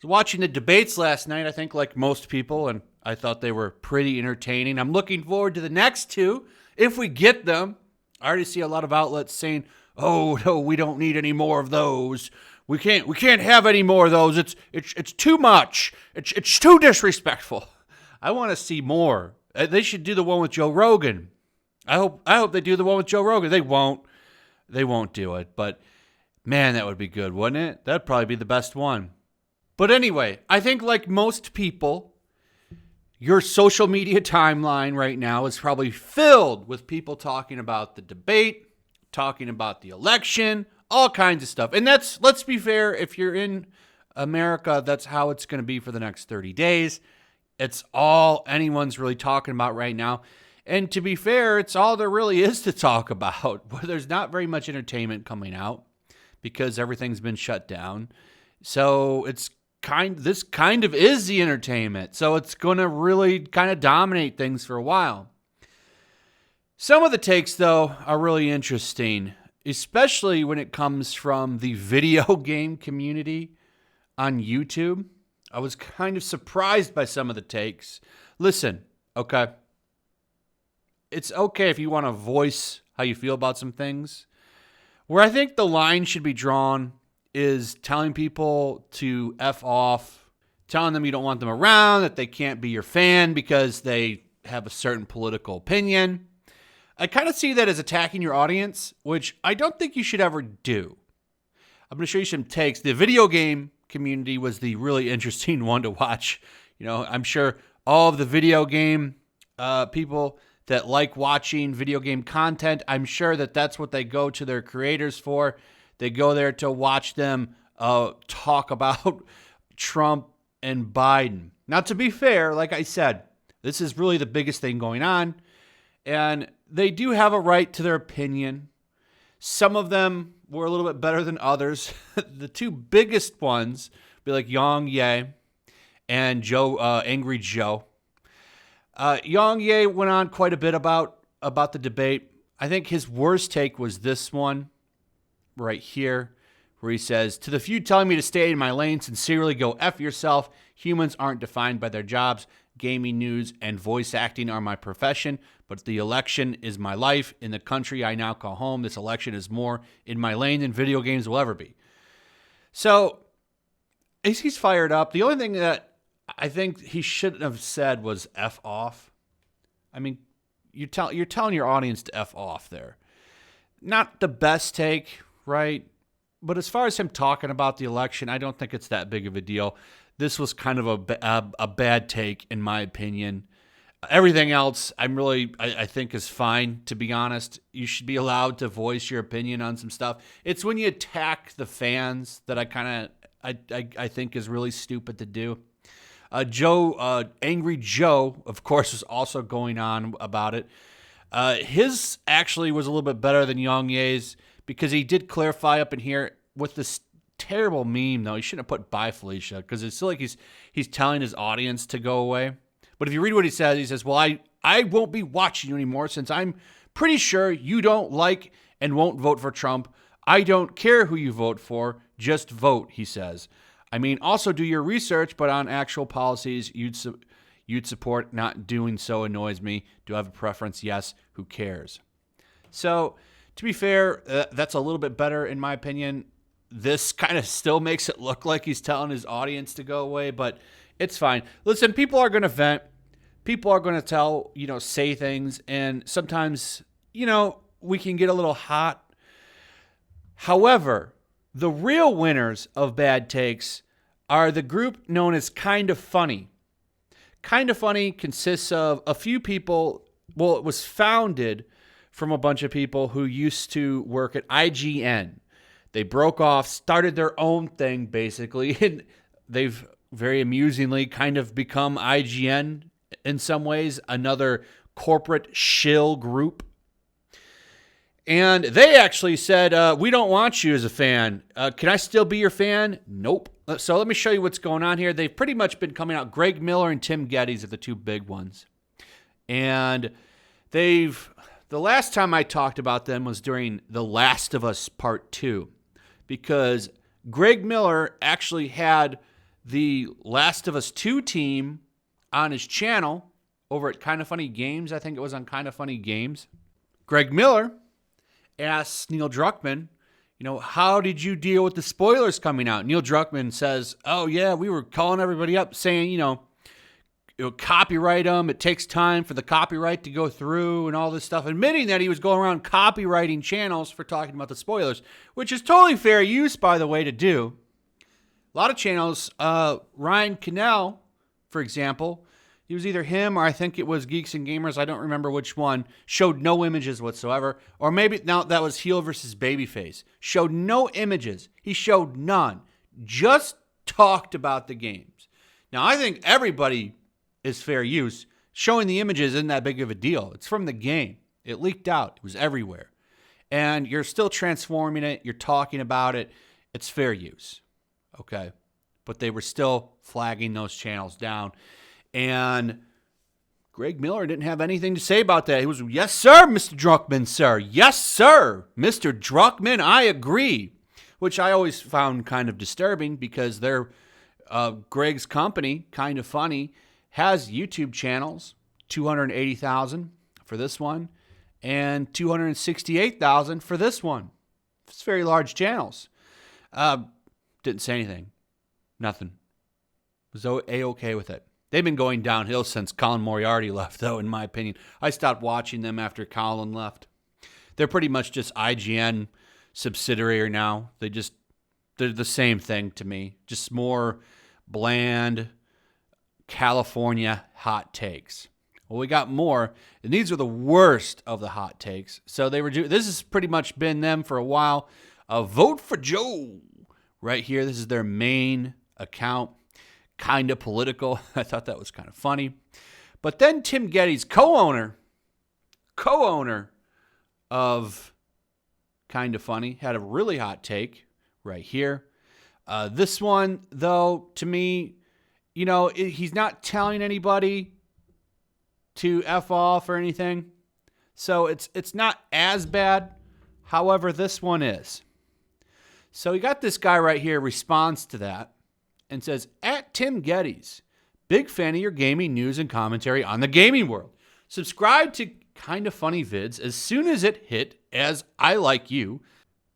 was watching the debates last night, I think, like most people, and I thought they were pretty entertaining. I'm looking forward to the next two, if we get them. I already see a lot of outlets saying, "Oh no, we don't need any more of those. We can't have any more of those. It's too much. It's too disrespectful." I want to see more. They should do the one with Joe Rogan. I hope they do the one with Joe Rogan. They won't do it, but man, that would be good, wouldn't it? That'd probably be the best one. But anyway, I think like most people, your social media timeline right now is probably filled with people talking about the debate, talking about the election, all kinds of stuff. And let's be fair, if you're in America, that's how it's going to be for the next 30 days. It's all anyone's really talking about right now. And to be fair, it's all there really is to talk about. There's not very much entertainment coming out because everything's been shut down. So this kind of is the entertainment. So it's going to really kind of dominate things for a while. Some of the takes, though, are really interesting, especially when it comes from the video game community on YouTube. I was kind of surprised by some of the takes. Listen, okay? It's okay if you want to voice how you feel about some things. Where I think the line should be drawn is telling people to F off, telling them you don't want them around, that they can't be your fan because they have a certain political opinion. I kind of see that as attacking your audience, which I don't think you should ever do. I'm going to show you some takes. The video game community was the really interesting one to watch. You know, I'm sure all of the video game people that like watching video game content, I'm sure that that's what they go to their creators for. They go there to watch them talk about Trump and Biden. Now, to be fair, like I said, this is really the biggest thing going on, and they do have a right to their opinion. Some of them were a little bit better than others. The two biggest ones be like Yang Ye and Angry Joe. Yang Ye went on quite a bit about the debate. I think his worst take was this one right here, where he says, "To the few telling me to stay in my lane, sincerely go F yourself. Humans aren't defined by their jobs. Gaming, news, and voice acting are my profession, but the election is my life. In the country I now call home, this election is more in my lane than video games will ever be." So he's fired up. The only thing that I think he shouldn't have said was F off. I mean, you're telling your audience to F off there. Not the best take, right? But as far as him talking about the election, I don't think it's that big of a deal. This was kind of a bad take, in my opinion. Everything else, I think is fine, to be honest. You should be allowed to voice your opinion on some stuff. It's when you attack the fans that I think is really stupid to do. Angry Joe, of course, was also going on about it. His actually was a little bit better than Yang Ye's because he did clarify up in here with this terrible meme, though. He shouldn't have put "Bye, Felicia," because it's still like he's telling his audience to go away. But if you read what he says, "Well, I won't be watching you anymore since I'm pretty sure you don't like and won't vote for Trump. I don't care who you vote for, just vote," he says. "I mean, also do your research, but on actual policies you'd support. Not doing so annoys me. Do I have a preference? Yes. Who cares?" So, to be fair, that's a little bit better in my opinion. This kind of still makes it look like he's telling his audience to go away, but it's fine. Listen, people are going to vent. People are going to say things, and sometimes, we can get a little hot. However, the real winners of bad takes are the group known as Kind of Funny. Kind of Funny consists of a few people. Well, it was founded from a bunch of people who used to work at IGN. They broke off, started their own thing, basically, and they've very amusingly kind of become IGN in some ways, another corporate shill group. And they actually said, "We don't want you as a fan. Can I still be your fan?" Nope. So let me show you what's going on here. They've pretty much been coming out. Greg Miller and Tim Geddes are the two big ones. And the last time I talked about them was during The Last of Us Part 2. Because Greg Miller actually had the Last of Us 2 team on his channel over at Kinda Funny Games. I think it was on Kinda Funny Games. Greg Miller asks Neil Druckmann, how did you deal with the spoilers coming out? Neil Druckmann says, oh, yeah, we were calling everybody up saying, copyright them. It takes time for the copyright to go through and all this stuff, admitting that he was going around copywriting channels for talking about the spoilers, which is totally fair use, by the way, to do. A lot of channels, Ryan Cannell, for example, it was either him or I think it was Geeks and Gamers, I don't remember which one, showed no images whatsoever. Or maybe, now that was Heel versus Babyface. Showed no images. He showed none. Just talked about the games. Now, I think everybody is fair use. Showing the images isn't that big of a deal. It's from the game. It leaked out. It was everywhere. And you're still transforming it. You're talking about it. It's fair use. Okay? But they were still flagging those channels down. And Greg Miller didn't have anything to say about that. He was, yes, sir, Mr. Druckmann, sir. Yes, sir, Mr. Druckmann, I agree. Which I always found kind of disturbing because Greg's company, Kinda Funny, has YouTube channels, 280,000 for this one and 268,000 for this one. It's very large channels. Didn't say anything. Nothing. Was A-okay with it. They've been going downhill since Colin Moriarty left, though, in my opinion. I stopped watching them after Colin left. They're pretty much just IGN subsidiary now. They're the same thing to me. Just more bland California hot takes. Well, we got more, and these are the worst of the hot takes. So this has pretty much been them for a while. Vote for Joe right here. This is their main account. Kind of political. I thought that was kind of funny. But then Tim Geddes, co-owner of Kinda Funny, had a really hot take right here. This one, though, to me, he's not telling anybody to F off or anything. So it's not as bad. However, this one is. So you got this guy right here responds to that and says, at Tim Geddes, big fan of your gaming news and commentary on the gaming world. Subscribe to Kinda Funny vids as soon as it hit, as I like you,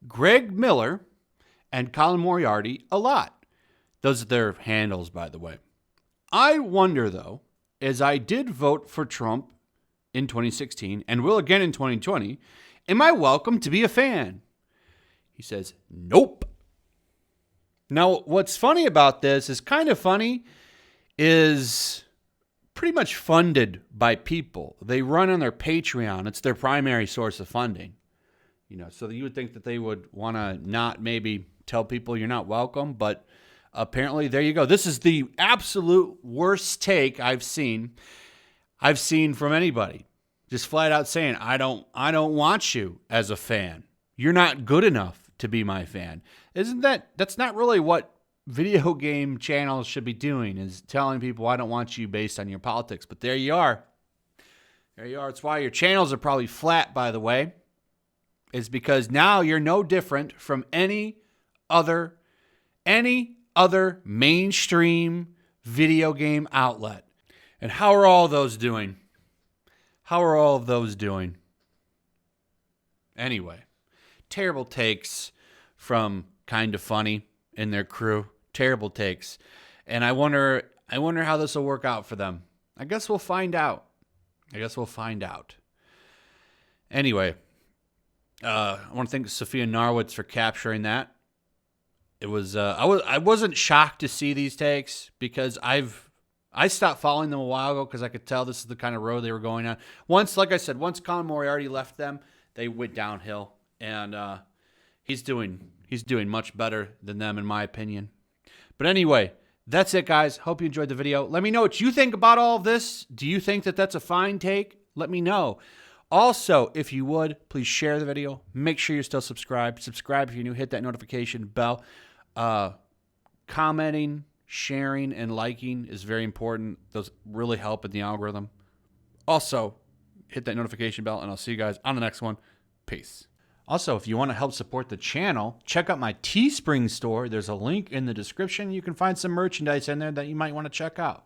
Greg Miller, and Colin Moriarty a lot. Those are their handles, by the way. I wonder, though, as I did vote for Trump in 2016 and will again in 2020, am I welcome to be a fan? He says, nope. Now, what's funny about this is Kinda Funny is pretty much funded by people. They run on their Patreon. It's their primary source of funding. So you would think that they would want to not maybe tell people you're not welcome, but apparently there you go. This is the absolute worst take I've seen from anybody. Just flat out saying, I don't want you as a fan. You're not good enough to be my fan. That's not really what video game channels should be doing, is telling people I don't want you based on your politics. But there you are. There you are. It's why your channels are probably flat, by the way. Is because now you're no different from any other mainstream video game outlet. And how are all those doing? How are all of those doing? Anyway, terrible takes from Kinda Funny and their crew. Terrible takes. And I wonder how this will work out for them. I guess we'll find out. Anyway, I want to thank Sophia Narwitz for capturing that. It was I wasn't shocked to see these takes because I stopped following them a while ago because I could tell this is the kind of road they were going on. Once Colin Moriarty left them, they went downhill, and he's doing much better than them in my opinion. But anyway, that's it, guys. Hope you enjoyed the video. Let me know what you think about all of this. Do you think that that's a fine take? Let me know. Also, if you would, please share the video. Make sure you're still subscribed. Subscribe if you're new. Hit that notification bell. Commenting, sharing, and liking is very important. Those really help in the algorithm. Also, hit that notification bell, and I'll see you guys on the next one. Peace. Also, if you want to help support the channel, check out my Teespring store. There's a link in the description. You can find some merchandise in there that you might want to check out.